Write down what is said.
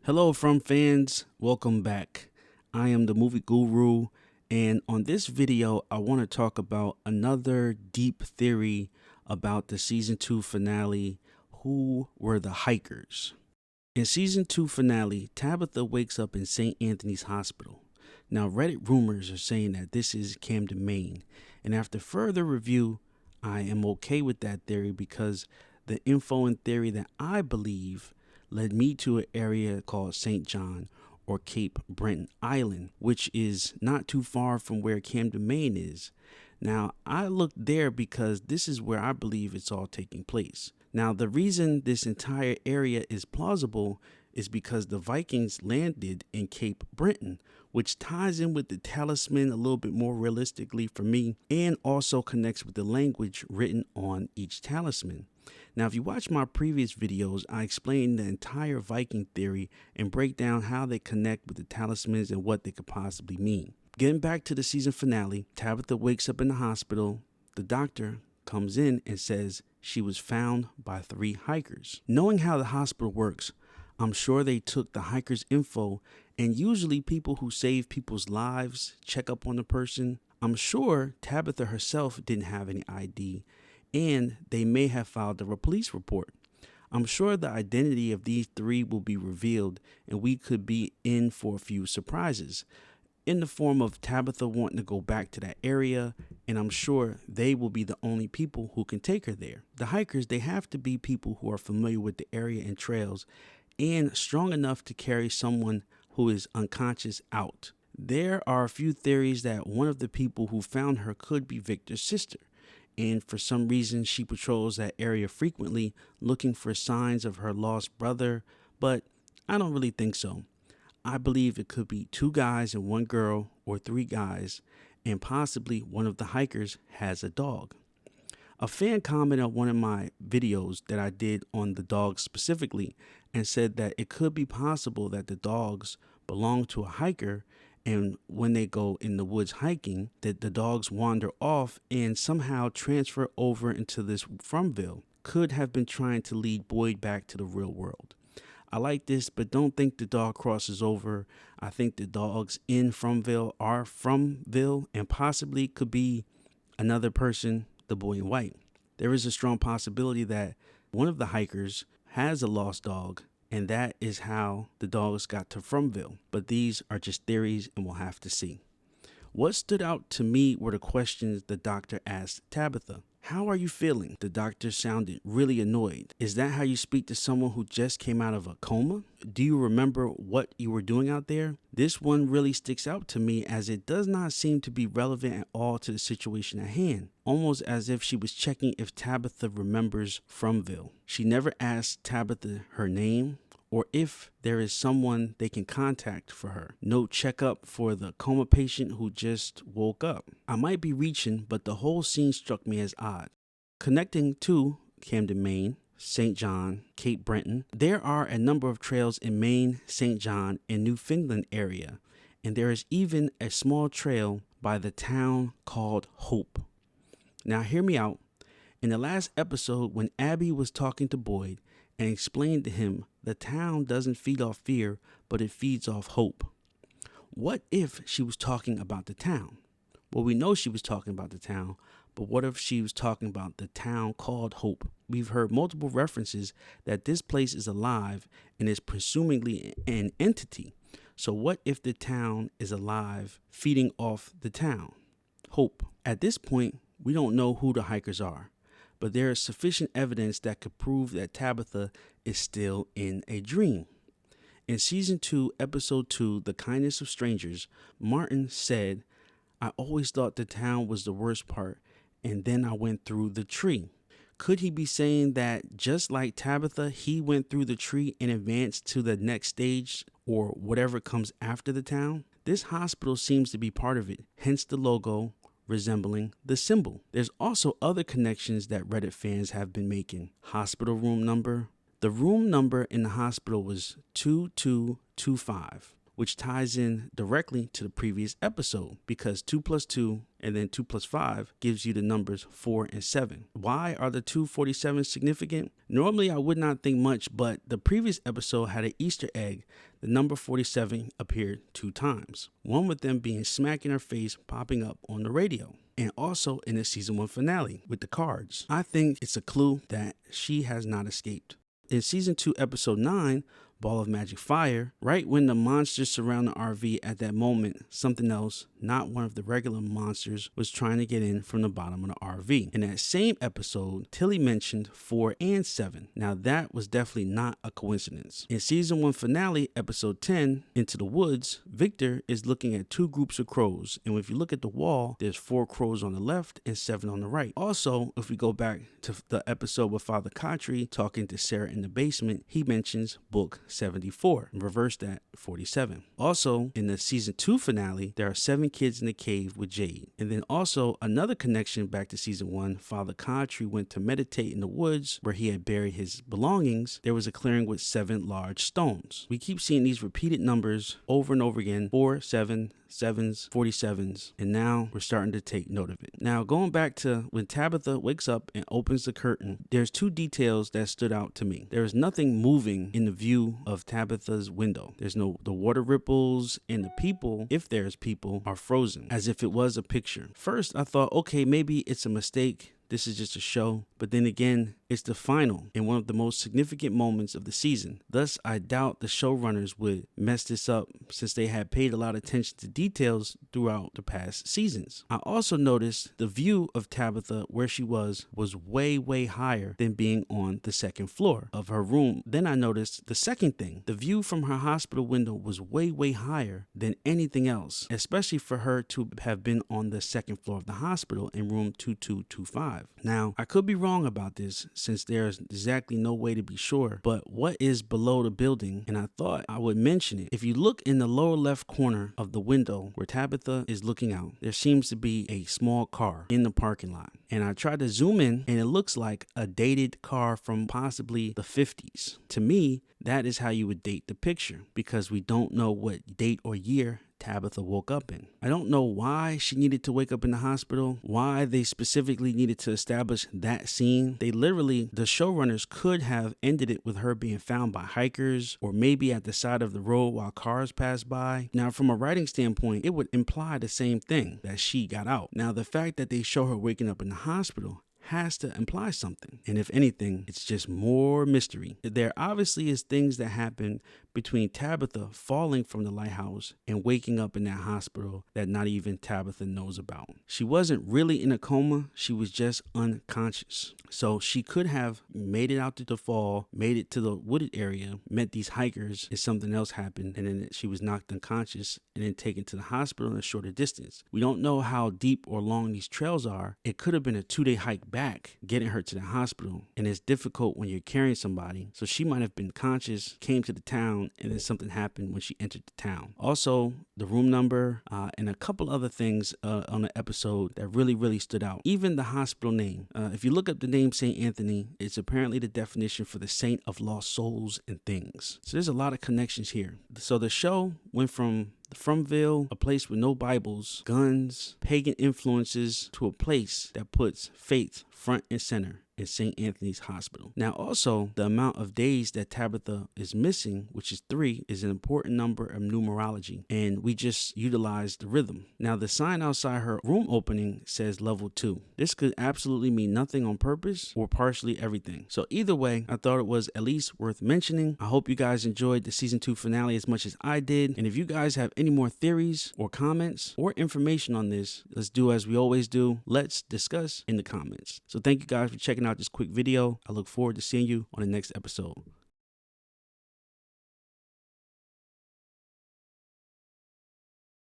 Hello, from fans. Welcome back. I am the movie guru, and on this video, I want to talk about another deep theory about the season 2 finale. Who were the hikers? In season 2 finale, Tabitha wakes up in St. Anthony's Hospital. Now, Reddit rumors are saying that this is Camden, Maine, and after further review, I am okay with that theory because the info and theory that I believe led me to an area called St. John or Cape Breton Island, which is not too far from where Camden, Maine is. Now, I looked there because this is where I believe it's all taking place. Now, the reason this entire area is plausible is because the Vikings landed in Cape Breton, which ties in with the talisman a little bit more realistically for me and also connects with the language written on each talisman. Now, if you watch my previous videos, I explain the entire Viking theory and break down how they connect with the talismans and what they could possibly mean. Getting back to the season finale, Tabitha wakes up in the hospital. The doctor comes in and says she was found by 3 hikers. Knowing how the hospital works, I'm sure they took the hikers' info, and usually people who save people's lives check up on the person. I'm sure Tabitha herself didn't have any ID, and they may have filed a police report. I'm sure the identity of these 3 will be revealed, and we could be in for a few surprises in the form of Tabitha wanting to go back to that area, and I'm sure they will be the only people who can take her there. The hikers, they have to be people who are familiar with the area and trails and strong enough to carry someone who is unconscious out. There are a few theories that one of the people who found her could be Victor's sister, and for some reason she patrols that area frequently looking for signs of her lost brother, but I don't really think so. I believe it could be 2 guys and 1 girl, or 3 guys, and possibly one of the hikers has a dog. A fan commented on one of my videos that I did on the dogs specifically and said that it could be possible that the dogs belong to a hiker, and when they go in the woods hiking, that the dogs wander off and somehow transfer over into this Fromville. Could have been trying to lead Boyd back to the real world. I like this, but don't think the dog crosses over. I think the dogs in Fromville are Fromville and possibly could be another person, the boy in white. There is a strong possibility that one of the hikers has a lost dog, and that is how the dogs got to Fromville. But these are just theories, and we'll have to see. What stood out to me were the questions the doctor asked Tabitha. How are you feeling? The doctor sounded really annoyed. Is that how you speak to someone who just came out of a coma? Do you remember what you were doing out there? This one really sticks out to me as it does not seem to be relevant at all to the situation at hand. Almost as if she was checking if Tabitha remembers Fromville. She never asked Tabitha her name, or if there is someone they can contact for her. No checkup for the coma patient who just woke up. I might be reaching, but the whole scene struck me as odd. Connecting to Camden, Maine, St. John, Cape Breton, there are a number of trails in Maine, St. John, and Newfoundland area, and there is even a small trail by the town called Hope. Now hear me out. In the last episode, when Abby was talking to Boyd and explained to him the town doesn't feed off fear, but it feeds off hope. What if she was talking about the town? Well, we know she was talking about the town, but what if she was talking about the town called Hope? We've heard multiple references that this place is alive and is presumably an entity. So what if the town is alive, feeding off the town? Hope. At this point, we don't know who the hikers are, but there is sufficient evidence that could prove that Tabitha is still in a dream. In season 2, episode 2, The Kindness of Strangers, Martin said, "I always thought the town was the worst part, and then I went through the tree." Could he be saying that just like Tabitha, he went through the tree and advanced to the next stage or whatever comes after the town? This hospital seems to be part of it, hence the logo resembling the symbol. There's also other connections that Reddit fans have been making. Hospital room number. The room number in the hospital was 2225. which ties in directly to the previous episode because 2 plus 2 and then 2 plus 5 gives you the numbers 4 and 7. Why are the 247 significant? Normally I would not think much, but the previous episode had an Easter egg. The number 47 appeared 2 times, one with them being smack in her face popping up on the radio, and also in the season 1 finale with the cards. I think it's a clue that she has not escaped. In season 2 episode 9, Ball of Magic Fire, right when the monsters surround the RV at that moment, something else, not one of the regular monsters, was trying to get in from the bottom of the RV. In that same episode, Tilly mentioned 4 and 7. Now that was definitely not a coincidence. In season 1 finale, episode 10, Into the Woods, Victor is looking at 2 groups of crows, and if you look at the wall, there's 4 crows on the left and 7 on the right. Also, if we go back to the episode with Father Khatri talking to Sarah in the basement, he mentions book 74, reverse that 47. Also, in the season 2 finale, there are 7 kids in the cave with Jade. And then also another connection back to season 1, Father Khatri went to meditate in the woods where he had buried his belongings. There was a clearing with 7 large stones. We keep seeing these repeated numbers over and over again, 4, 7, 7s, 47s, and now we're starting to take note of it. Now, going back to when Tabitha wakes up and opens the curtain, there's 2 details that stood out to me. There is nothing moving in the view of Tabitha's window. There's no, the water ripples, and the people, if there's people, are frozen as if it was a picture. First, I thought, okay, maybe it's a mistake. This is just a show. But then again, it's the final and one of the most significant moments of the season. Thus, I doubt the showrunners would mess this up since they had paid a lot of attention to details throughout the past seasons. I also noticed the view of Tabitha where she was way higher than being on the 2nd floor of her room. Then I noticed the second thing. The view from her hospital window was way higher than anything else, especially for her to have been on the 2nd floor of the hospital in room 2225. Now, I could be wrong about this since there's exactly no way to be sure, but what is below the building? And I thought I would mention it. If you look in the lower left corner of the window where Tabitha is looking out, there seems to be a small car in the parking lot. And I tried to zoom in and it looks like a dated car from possibly the 50s. To me, that is how you would date the picture because we don't know what date or year Tabitha woke up in. I don't know why she needed to wake up in the hospital, why they specifically needed to establish that scene. They literally, the showrunners could have ended it with her being found by hikers or maybe at the side of the road while cars pass by. Now, from a writing standpoint, it would imply the same thing, that she got out. Now, the fact that they show her waking up in the hospital has to imply something. And if anything, it's just more mystery. There obviously is things that happen between Tabitha falling from the lighthouse and waking up in that hospital that not even Tabitha knows about. She wasn't really in a coma, she was just unconscious. So she could have made it out to the fall, made it to the wooded area, met these hikers, and something else happened, and then she was knocked unconscious and then taken to the hospital in a shorter distance. We don't know how deep or long these trails are. It could have been a 2-day hike back, getting her to the hospital, and it's difficult when you're carrying somebody. So she might have been conscious, came to the town, and then something happened when she entered the town. Also, the room number and a couple other things on the episode that really stood out. Even the hospital name. If you look up the name St. Anthony, it's apparently the definition for the saint of lost souls and things. So there's a lot of connections here. So the show went from Fromville, a place with no Bibles, guns, pagan influences, to a place that puts faith front and center in St. Anthony's Hospital. Now, also, the amount of days that Tabitha is missing, which is 3, is an important number of numerology, and we just utilized the rhythm. Now, the sign outside her room opening says level 2. This could absolutely mean nothing on purpose or partially everything. So either way, I thought it was at least worth mentioning. I hope you guys enjoyed the season 2 finale as much as I did, and if you guys have any more theories or comments or information on this, let's do as we always do. Let's discuss in the comments. So thank you guys for checking out this quick video. I look forward to seeing you on the next episode.